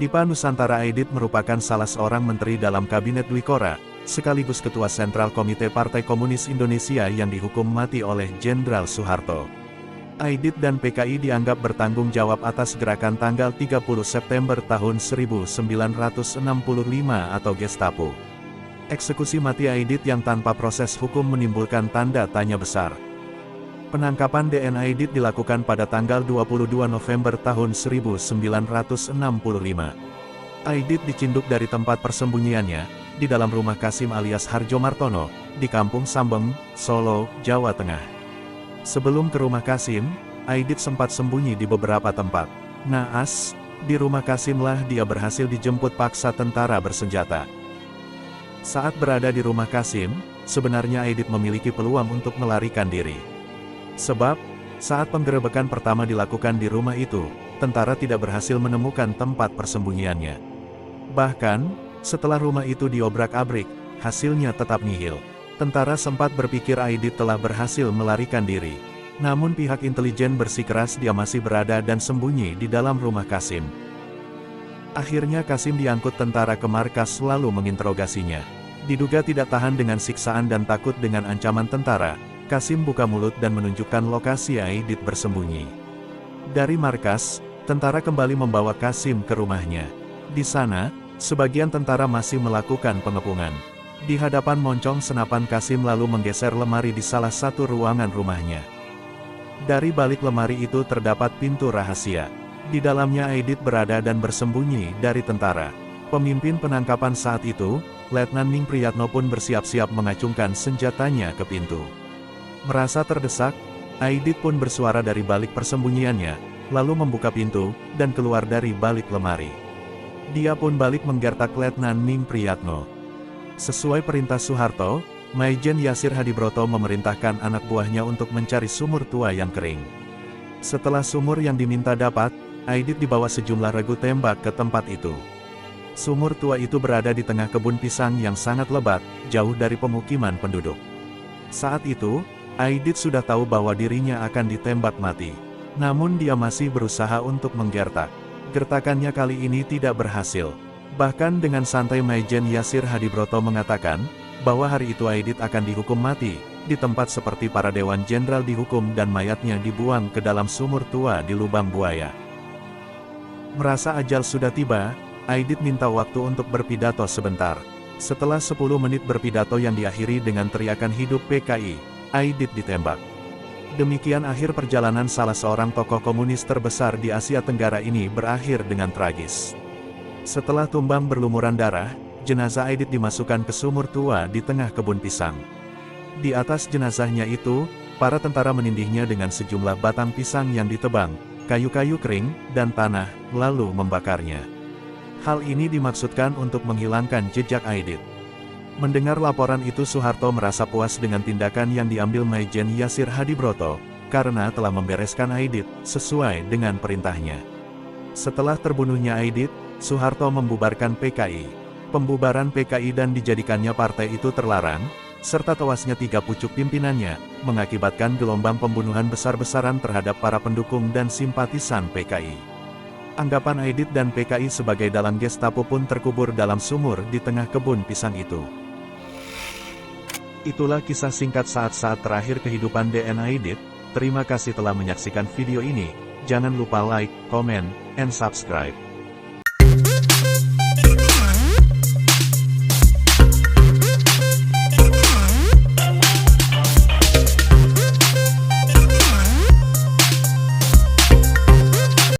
Dipa Nusantara Aidit merupakan salah seorang menteri dalam Kabinet Dwi Kora, sekaligus Ketua Sentral Komite Partai Komunis Indonesia yang dihukum mati oleh Jenderal Soeharto. Aidit dan PKI dianggap bertanggung jawab atas gerakan tanggal 30 September tahun 1965 atau Gestapo. Eksekusi mati Aidit yang tanpa proses hukum menimbulkan tanda tanya besar. Penangkapan DN Aidit dilakukan pada tanggal 22 November tahun 1965. Aidit dicinduk dari tempat persembunyiannya, di dalam rumah Kasim alias Harjo Martono, di Kampung Sambeng, Solo, Jawa Tengah. Sebelum ke rumah Kasim, Aidit sempat sembunyi di beberapa tempat. Naas, di rumah Kasimlah dia berhasil dijemput paksa tentara bersenjata. Saat berada di rumah Kasim, sebenarnya Aidit memiliki peluang untuk melarikan diri. Sebab, saat penggerebekan pertama dilakukan di rumah itu, tentara tidak berhasil menemukan tempat persembunyiannya. Bahkan, setelah rumah itu diobrak-abrik, hasilnya tetap nihil. Tentara sempat berpikir Aidit telah berhasil melarikan diri. Namun pihak intelijen bersikeras dia masih berada dan sembunyi di dalam rumah Kasim. Akhirnya Kasim diangkut tentara ke markas lalu menginterogasinya. Diduga tidak tahan dengan siksaan dan takut dengan ancaman tentara, Kasim buka mulut dan menunjukkan lokasi Aidit bersembunyi. Dari markas, tentara kembali membawa Kasim ke rumahnya. Di sana, sebagian tentara masih melakukan pengepungan. Di hadapan moncong senapan Kasim lalu menggeser lemari di salah satu ruangan rumahnya. Dari balik lemari itu terdapat pintu rahasia. Di dalamnya Aidit berada dan bersembunyi dari tentara. Pemimpin penangkapan saat itu, Letnan Ning Priyatno pun bersiap-siap mengacungkan senjatanya ke pintu. Merasa terdesak, Aidit pun bersuara dari balik persembunyiannya, lalu membuka pintu, dan keluar dari balik lemari. Dia pun balik menggertak Letnan Ning Priyatno. Sesuai perintah Soeharto, Maijen Yasir Hadibroto memerintahkan anak buahnya untuk mencari sumur tua yang kering. Setelah sumur yang diminta dapat, Aidit dibawa sejumlah regu tembak ke tempat itu. Sumur tua itu berada di tengah kebun pisang yang sangat lebat, jauh dari pemukiman penduduk. Saat itu, Aidit sudah tahu bahwa dirinya akan ditembak mati. Namun dia masih berusaha untuk menggertak. Gertakannya kali ini tidak berhasil. Bahkan dengan santai Maijen Yasir Hadibroto mengatakan, bahwa hari itu Aidit akan dihukum mati, di tempat seperti para dewan jenderal dihukum dan mayatnya dibuang ke dalam sumur tua di lubang buaya. Merasa ajal sudah tiba, Aidit minta waktu untuk berpidato sebentar. Setelah 10 menit berpidato yang diakhiri dengan teriakan hidup PKI, Aidit ditembak. Demikian akhir perjalanan salah seorang tokoh komunis terbesar di Asia Tenggara ini berakhir dengan tragis. Setelah tumbang berlumuran darah, jenazah Aidit dimasukkan ke sumur tua di tengah kebun pisang. Di atas jenazahnya itu, para tentara menindihnya dengan sejumlah batang pisang yang ditebang, kayu-kayu kering, dan tanah, lalu membakarnya. Hal ini dimaksudkan untuk menghilangkan jejak Aidit. Mendengar laporan itu Soeharto merasa puas dengan tindakan yang diambil Maijen Yasir Hadibroto, karena telah membereskan Aidit, sesuai dengan perintahnya. Setelah terbunuhnya Aidit, Soeharto membubarkan PKI. Pembubaran PKI dan dijadikannya partai itu terlarang, serta tewasnya 3 pucuk pimpinannya, mengakibatkan gelombang pembunuhan besar-besaran terhadap para pendukung dan simpatisan PKI. Anggapan Aidit dan PKI sebagai dalang Gestapo pun terkubur dalam sumur di tengah kebun pisang itu. Itulah kisah singkat saat-saat terakhir kehidupan DN Aidit. Terima kasih telah menyaksikan video ini. Jangan lupa like, comment, and subscribe.